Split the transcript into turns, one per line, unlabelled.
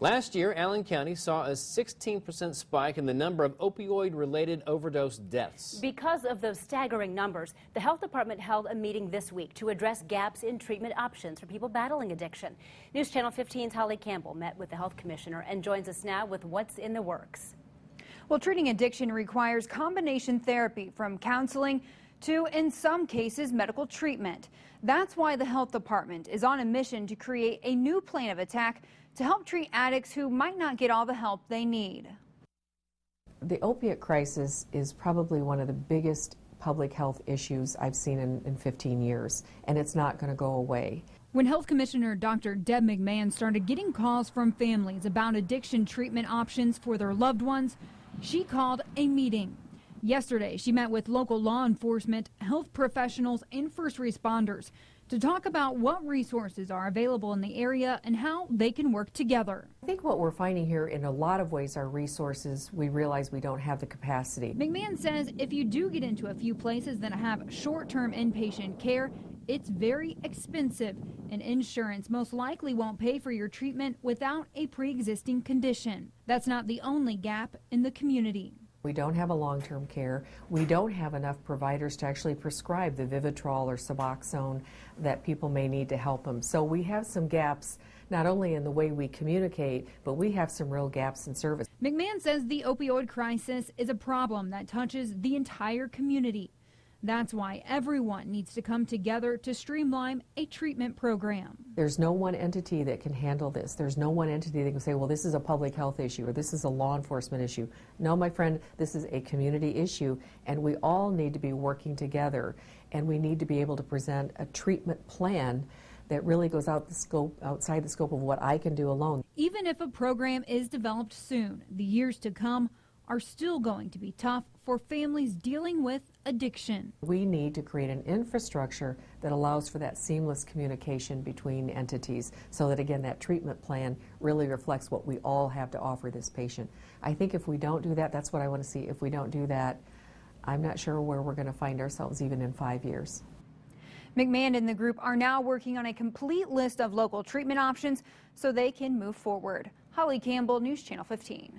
Last year, Allen County saw a 16% spike in the number of opioid-related overdose deaths.
Because of those staggering numbers, the health department held a meeting this week to address gaps in treatment options for people battling addiction. News Channel 15's Holly Campbell met with the health commissioner and joins us now with what's in the works.
Well, treating addiction requires combination therapy from counseling to, in some cases, medical treatment. That's why the health department is on a mission to create a new plan of attack to help treat addicts who might not get all the help they need.
The opiate crisis is probably one of the biggest public health issues I've seen in 15 years, and it's not going to go away.
When Health Commissioner Dr. Deb McMahon started getting calls from families about addiction treatment options for their loved ones, she called a meeting. Yesterday, she met with local law enforcement, health professionals, and first responders to talk about what resources are available in the area and how they can work together.
I think what we're finding here in a lot of ways are resources. We realize we don't have the capacity.
McMahon says if you do get into a few places that have short-term inpatient care, it's very expensive, and insurance most likely won't pay for your treatment without a pre-existing condition. That's not the only gap in the community.
We don't have a long-term care. We don't have enough providers to actually prescribe the Vivitrol or Suboxone that people may need to help them. So we have some gaps, not only in the way we communicate, but we have some real gaps in service.
McMahon says the opioid crisis is a problem that touches the entire community. That's why everyone needs to come together to streamline a treatment program.
There's no one entity that can handle this. There's no one entity that can say, well, this is a public health issue or this is a law enforcement issue. No, my friend, this is a community issue, and we all need to be working together, and we need to be able to present a treatment plan that really goes outside the scope of what I can do alone.
Even if a program is developed soon, the years to come are still going to be tough for families dealing with addiction.
We need to create an infrastructure that allows for that seamless communication between entities so that, again, that treatment plan really reflects what we all have to offer this patient. I think if we don't do that, that's what I want to see. If we don't do that, I'm not sure where we're going to find ourselves even in 5 years.
McMahon and the group are now working on a complete list of local treatment options so they can move forward. Holly Campbell, News Channel 15.